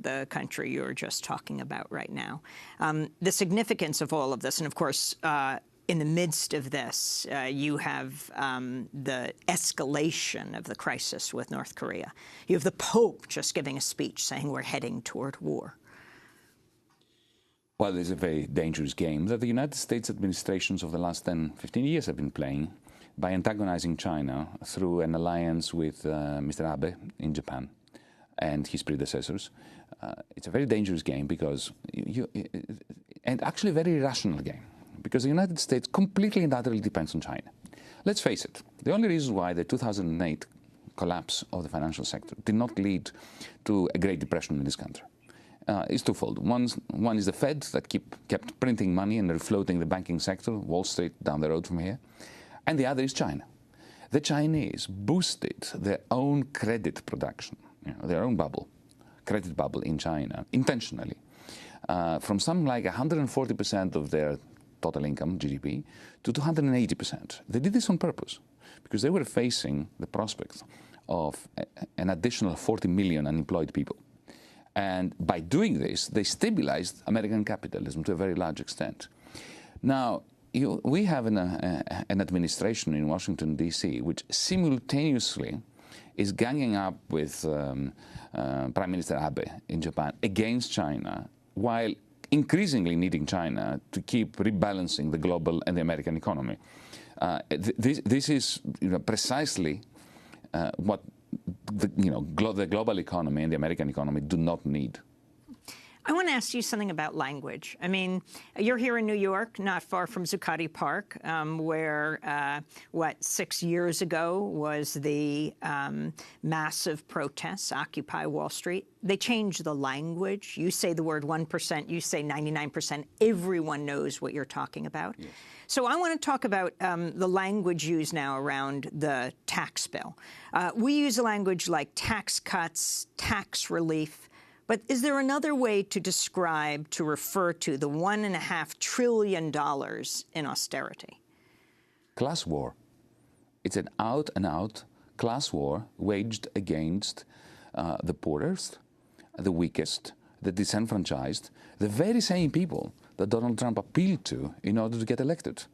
the country you're just talking about right now. The significance of all of this, and of course, in the midst of this, you have the escalation of the crisis with North Korea. You have the Pope just giving a speech saying we're heading toward war. Well, it's a very dangerous game that the United States administrations of the last 10, 15 years have been playing by antagonizing China through an alliance with Mr. Abe in Japan and his predecessors. It's a very dangerous game because and actually a very irrational game, because the United States completely and utterly depends on China. Let's face it, the only reason why the 2008 collapse of the financial sector did not lead to a Great Depression in this country is twofold. One is the Fed that kept printing money and refloating the banking sector, Wall Street down the road from here, and the other is China. The Chinese boosted their own credit production, their own credit bubble in China, intentionally, from something like 140% of their total income, GDP, to 280%. They did this on purpose because they were facing the prospect of an additional 40 million unemployed people. And by doing this, they stabilized American capitalism to a very large extent. Now, we have an administration in Washington, D.C., which simultaneously is ganging up with Prime Minister Abe in Japan against China, while increasingly needing China to keep rebalancing the global and the American economy. This is precisely what the global economy and the American economy do not need. I want to ask you something about language. I mean, you're here in New York, not far from Zuccotti Park, where, 6 years ago was the massive protests, Occupy Wall Street. They changed the language. You say the word 1%, you say 99%. Everyone knows what you're talking about. Yes. So I want to talk about the language used now around the tax bill. We use a language like tax cuts, tax relief. But is there another way to describe, to refer to the $1.5 trillion in austerity? Class war. It's an out-and-out class war waged against the poorest, the weakest, the disenfranchised, the very same people that Donald Trump appealed to in order to get elected.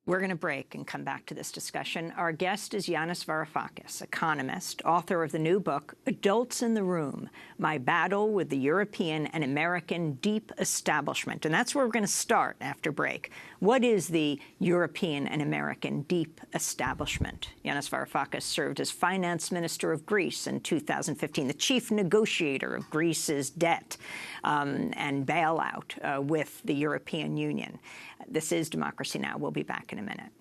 We're going to break and come back to this discussion. Our guest is Yanis Varoufakis, economist, author of the new book, Adults in the Room, My Battle with the European and American Deep Establishment. And that's where we're going to start after break. What is the European and American Deep Establishment? Yanis Varoufakis served as finance minister of Greece in 2015, the chief negotiator of Greece's debt and bailout with the European Union. This is Democracy Now! We'll be back in a minute.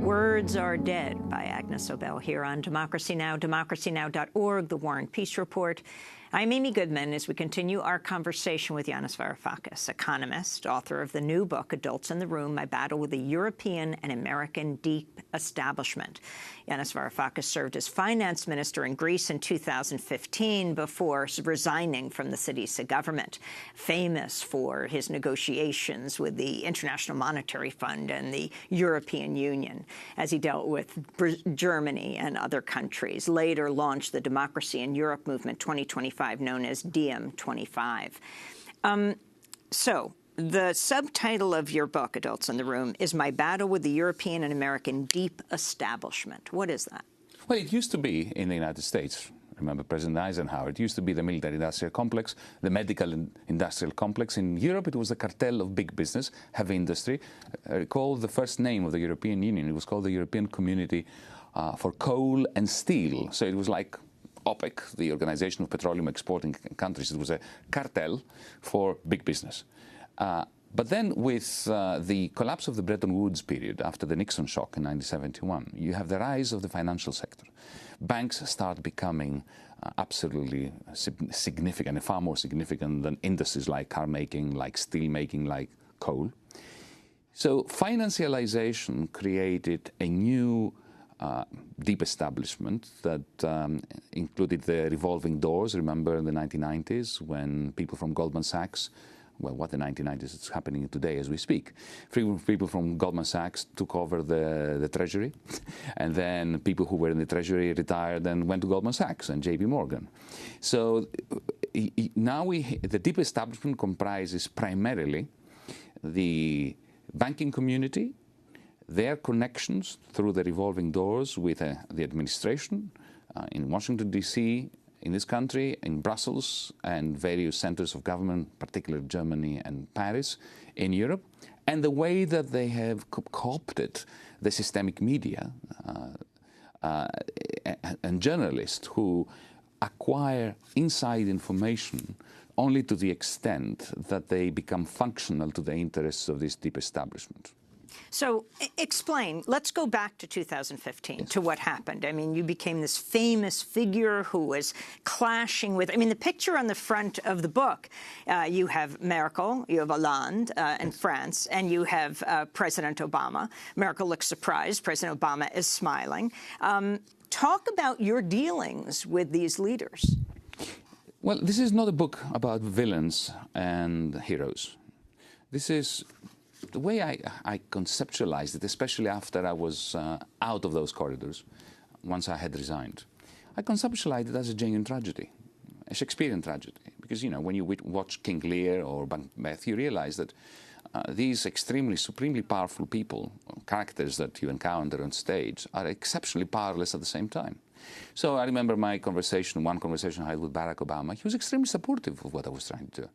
Words Are Dead by Agnes Obel here on Democracy Now!, democracynow.org, The War and Peace Report. I'm Amy Goodman as we continue our conversation with Yanis Varoufakis, economist, author of the new book, Adults in the Room, My Battle with the European and American Deep Establishment. Yanis Varoufakis served as finance minister in Greece in 2015 before resigning from the Syriza government, famous for his negotiations with the International Monetary Fund and the European Union as he dealt with Germany and other countries, later launched the Democracy in Europe Movement 2025, known as DM25. So the subtitle of your book, Adults in the Room, is My Battle with the European and American Deep Establishment. What is that? Well, it used to be in the United States. Remember President Eisenhower. It used to be the military-industrial complex, the medical-industrial complex. In Europe, it was a cartel of big business, heavy industry. I recall the first name of the European Union. It was called the European Community for Coal and Steel. So it was like OPEC, the Organization of Petroleum Exporting Countries. It was a cartel for big business. But then with the collapse of the Bretton Woods period after the Nixon shock in 1971, you have the rise of the financial sector. Banks start becoming absolutely significant, far more significant than industries like car making, like steel making, like coal. So financialization created a new deep establishment that included the revolving doors. Remember in the 1990s when people from Goldman Sachs, well, what the 1990s is happening today as we speak. People from Goldman Sachs took over the Treasury, and then people who were in the Treasury retired and went to Goldman Sachs and JP Morgan. So now the deep establishment comprises primarily the banking community, their connections through the revolving doors with the administration in Washington, D.C., in this country, in Brussels, and various centers of government, particularly Germany and Paris, in Europe, and the way that they have co-opted the systemic media and journalists who acquire inside information only to the extent that they become functional to the interests of this deep establishment. So explain, let's go back to 2015, to what happened. I mean, you became this famous figure who was clashing with, I mean, the picture on the front of the book, you have Merkel, you have Hollande in France, and you have President Obama. Merkel looks surprised. President Obama is smiling. Talk about your dealings with these leaders. Well, this is not a book about villains and heroes. This is the way I conceptualized it, especially after I was out of those corridors, once I had resigned. I conceptualized it as a genuine tragedy, a Shakespearean tragedy. Because, you know, when you watch King Lear or Macbeth, you realize that these extremely, supremely powerful people, characters that you encounter on stage, are exceptionally powerless at the same time. So I remember one conversation I had with Barack Obama. He was extremely supportive of what I was trying to do,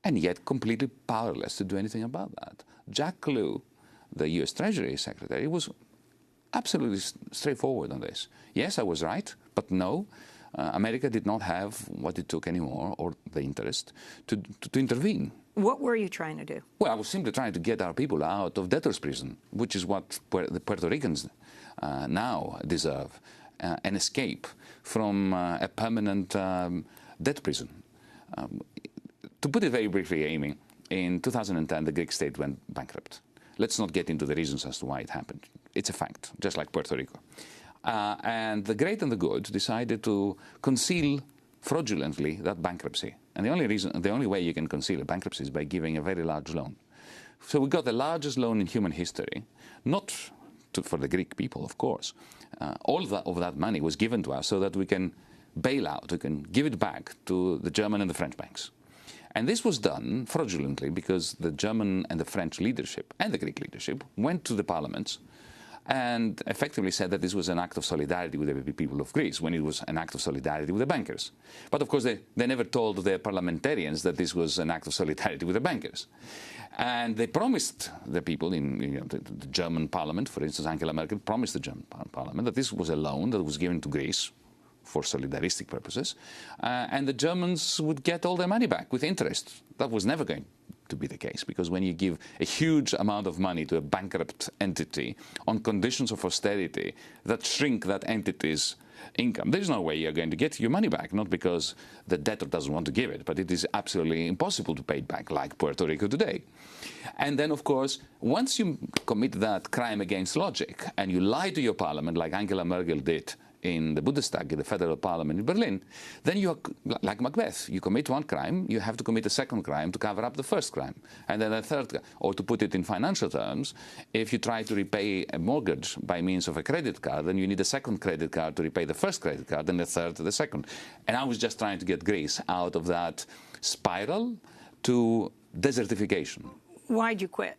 and yet completely powerless to do anything about that. Jack Lew, the US Treasury Secretary, was absolutely straightforward on this. Yes, I was right, but no, America did not have what it took anymore, or the interest, to intervene. What were you trying to do? Well, I was simply trying to get our people out of debtor's prison, which is what the Puerto Ricans now deserve, an escape from a permanent debt prison. To put it very briefly, Amy, in 2010, the Greek state went bankrupt. Let's not get into the reasons as to why it happened. It's a fact, just like Puerto Rico. And the great and the good decided to conceal fraudulently that bankruptcy. And the only way you can conceal a bankruptcy is by giving a very large loan. So we got the largest loan in human history, not for the Greek people, of course. All of that money was given to us so that we can bail out, we can give it back to the German and the French banks. And this was done fraudulently because the German and the French leadership and the Greek leadership went to the parliaments and effectively said that this was an act of solidarity with the people of Greece, when it was an act of solidarity with the bankers. But of course, they never told their parliamentarians that this was an act of solidarity with the bankers. And they promised the people in the German parliament, for instance, Angela Merkel promised the German parliament that this was a loan that was given to Greece for solidaristic purposes, and the Germans would get all their money back with interest. That was never going to be the case, because when you give a huge amount of money to a bankrupt entity on conditions of austerity that shrink that entity's income, there's no way you're going to get your money back, not because the debtor doesn't want to give it, but it is absolutely impossible to pay it back, like Puerto Rico today. And then, of course, once you commit that crime against logic and you lie to your parliament, like Angela Merkel did in the Bundestag, in the federal parliament in Berlin, then you are like Macbeth. You commit one crime, you have to commit a second crime to cover up the first crime, and then a third. Or to put it in financial terms, if you try to repay a mortgage by means of a credit card, then you need a second credit card to repay the first credit card, and a third to the second. And I was just trying to get Greece out of that spiral to desertification. Why'd you quit?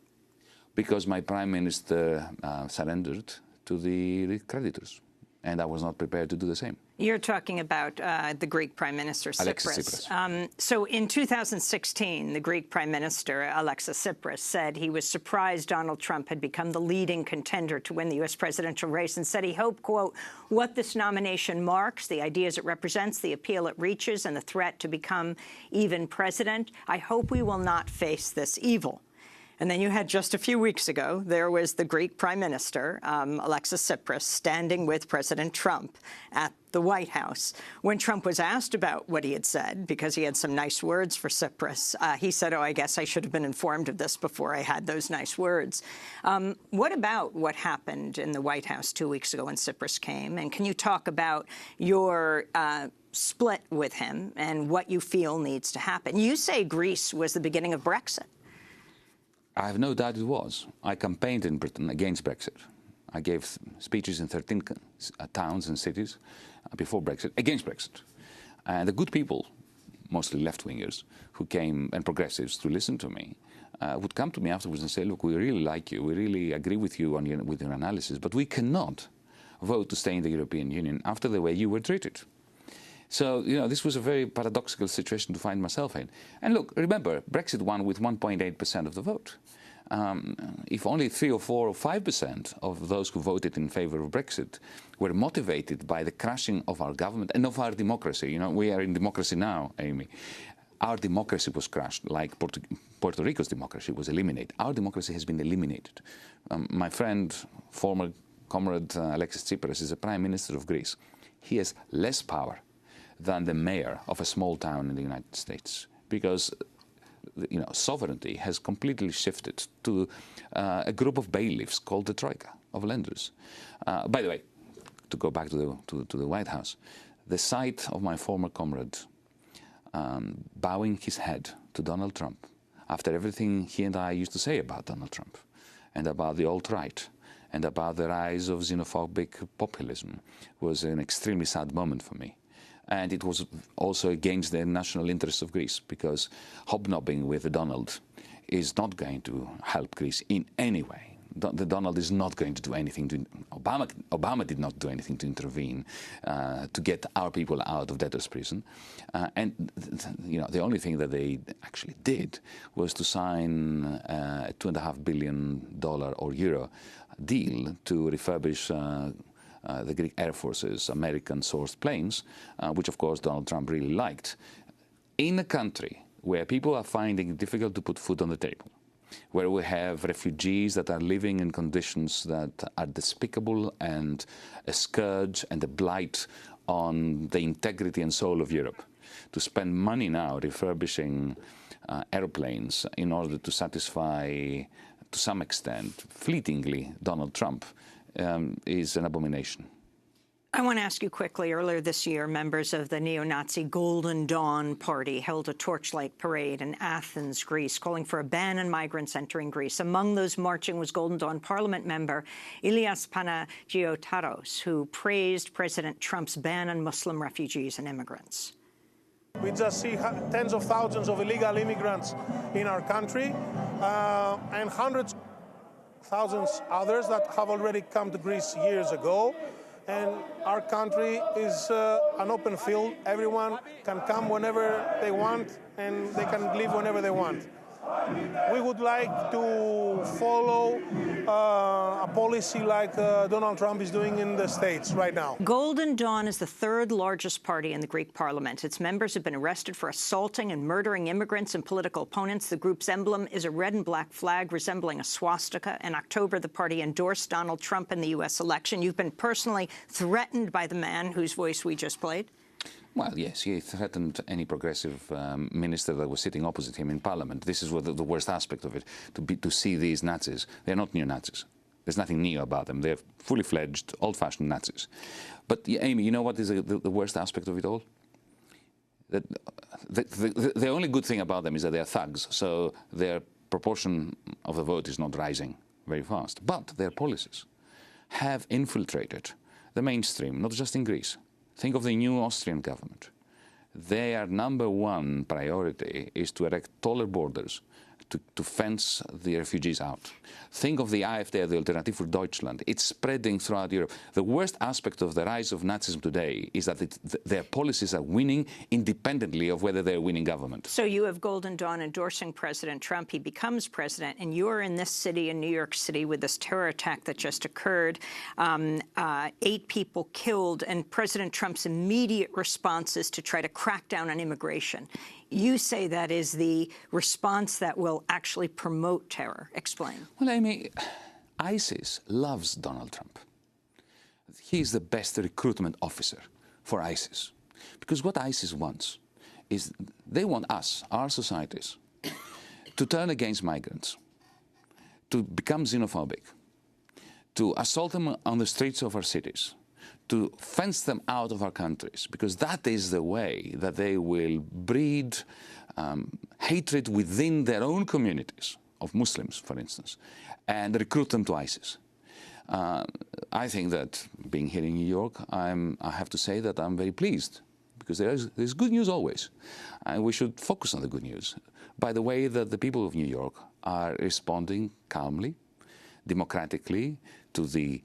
Because my prime minister surrendered to the creditors, and I was not prepared to do the same. You're talking about the Greek Prime Minister, Tsipras. So in 2016, the Greek Prime Minister, Alexis Tsipras, said he was surprised Donald Trump had become the leading contender to win the U.S. presidential race, and said he hoped, quote, what this nomination marks, the ideas it represents, the appeal it reaches, and the threat to become even president. I hope we will not face this evil. And then you had just a few weeks ago, there was the Greek Prime Minister, Alexis Tsipras, standing with President Trump at the White House. When Trump was asked about what he had said, because he had some nice words for Tsipras, he said, oh, I guess I should have been informed of this before I had those nice words. What about what happened in the White House 2 weeks ago when Tsipras came? And can you talk about your split with him and what you feel needs to happen? You say Greece was the beginning of Brexit. I have no doubt it was. I campaigned in Britain against Brexit. I gave speeches in 13 towns and cities before Brexit, against Brexit. And the good people, mostly left-wingers, who came, and progressives, to listen to me, would come to me afterwards and say, look, we really like you, we really agree with you with your analysis, but we cannot vote to stay in the European Union after the way you were treated. So, you know, this was a very paradoxical situation to find myself in. And look, remember, Brexit won with 1.8% of the vote. If only 3 or 4 or 5% of those who voted in favor of Brexit were motivated by the crashing of our government and of our democracy, you know, we are in democracy now, Amy. Our democracy was crushed, like Puerto Rico's democracy was eliminated. Our democracy has been eliminated. My friend, former comrade Alexis Tsipras, is the Prime Minister of Greece. He has less power than the mayor of a small town in the United States, because sovereignty has completely shifted to a group of bailiffs called the Troika of lenders. By the way, to go back to the White House, the sight of my former comrade bowing his head to Donald Trump after everything he and I used to say about Donald Trump and about the alt-right and about the rise of xenophobic populism was an extremely sad moment for me. And it was also against the national interests of Greece, because hobnobbing with Donald is not going to help Greece in any way. Donald is not going to do anything to... Obama did not do anything to intervene to get our people out of debtor's prison. And the only thing that they actually did was to sign a $2.5 billion or euro deal to refurbish the Greek Air Force's American-sourced planes, which, of course, Donald Trump really liked, in a country where people are finding it difficult to put food on the table, where we have refugees that are living in conditions that are despicable and a scourge and a blight on the integrity and soul of Europe. To spend money now refurbishing airplanes in order to satisfy, to some extent, fleetingly, Donald Trump, is an abomination. I want to ask you quickly, earlier this year, members of the neo-Nazi Golden Dawn Party held a torchlight parade in Athens, Greece, calling for a ban on migrants entering Greece. Among those marching was Golden Dawn Parliament member Ilias Panagiotaros, who praised President Trump's ban on Muslim refugees and immigrants. We just see tens of thousands of illegal immigrants in our country and hundreds of thousands others that have already come to Greece years ago. And our country is an open field. Everyone can come whenever they want, and they can leave whenever they want. We would like to follow a policy like Donald Trump is doing in the States right now. Golden Dawn is the third largest party in the Greek parliament. Its members have been arrested for assaulting and murdering immigrants and political opponents. The group's emblem is a red and black flag resembling a swastika. In October, the party endorsed Donald Trump in the U.S. election. You've been personally threatened by the man whose voice we just played. Well, yes, he threatened any progressive minister that was sitting opposite him in Parliament. This is what the worst aspect of it, to see these Nazis. They're not neo-Nazis. There's nothing neo about them. They're fully-fledged, old-fashioned Nazis. But, Amy, you know what is the worst aspect of it all? That the only good thing about them is that they're thugs, so their proportion of the vote is not rising very fast. But their policies have infiltrated the mainstream, not just in Greece. Think of the new Austrian government. Their #1 priority is to erect taller borders, to fence the refugees out. Think of the AfD, the Alternative für Deutschland. It's spreading throughout Europe. The worst aspect of the rise of Nazism today is that their policies are winning independently of whether they're winning government. So you have Golden Dawn endorsing President Trump. He becomes president, and you're in this city, in New York City, with this terror attack that just occurred. 8 people killed, and President Trump's immediate response is to try to crack down on immigration. You say that is the response that will actually promote terror. Explain. Well, Amy, ISIS loves Donald Trump. He's the best recruitment officer for ISIS. Because what ISIS wants is they want us, our societies, to turn against migrants, to become xenophobic, to assault them on the streets of our cities, to fence them out of our countries, because that is the way that they will breed hatred within their own communities, of Muslims, for instance, and recruit them to ISIS. I think that, being here in New York, I have to say that I'm very pleased, because there's good news always, and we should focus on the good news. By the way that the people of New York are responding calmly, democratically, to the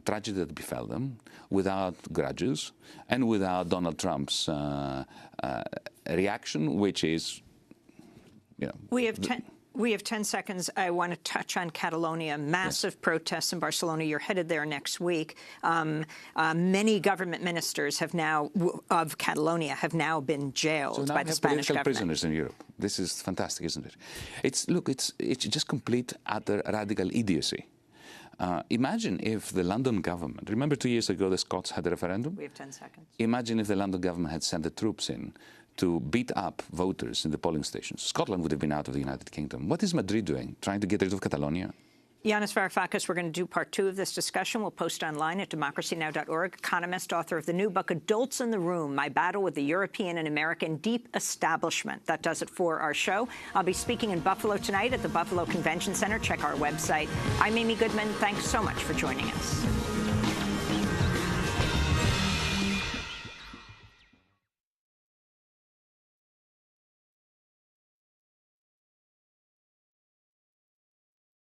tragedy that befell them, without grudges and without Donald Trump's reaction, which is, We have We have 10 seconds. I want to touch on Catalonia. Massive protests in Barcelona. You're headed there next week. Many government ministers have now of Catalonia have now been jailed by the Spanish government. Prisoners in Europe. This is fantastic, isn't it? It's just complete utter radical idiocy. Imagine if the London government, remember 2 years ago the Scots had a referendum? We have 10 seconds. Imagine if the London government had sent the troops in to beat up voters in the polling stations. Scotland would have been out of the United Kingdom. What is Madrid doing? Trying to get rid of Catalonia? Yanis Varoufakis, we're going to do part 2 of this discussion. We'll post online at democracynow.org. Economist, author of the new book, Adults in the Room, My Battle with the European and American Deep Establishment. That does it for our show. I'll be speaking in Buffalo tonight at the Buffalo Convention Center. Check our website. I'm Amy Goodman. Thanks so much for joining us.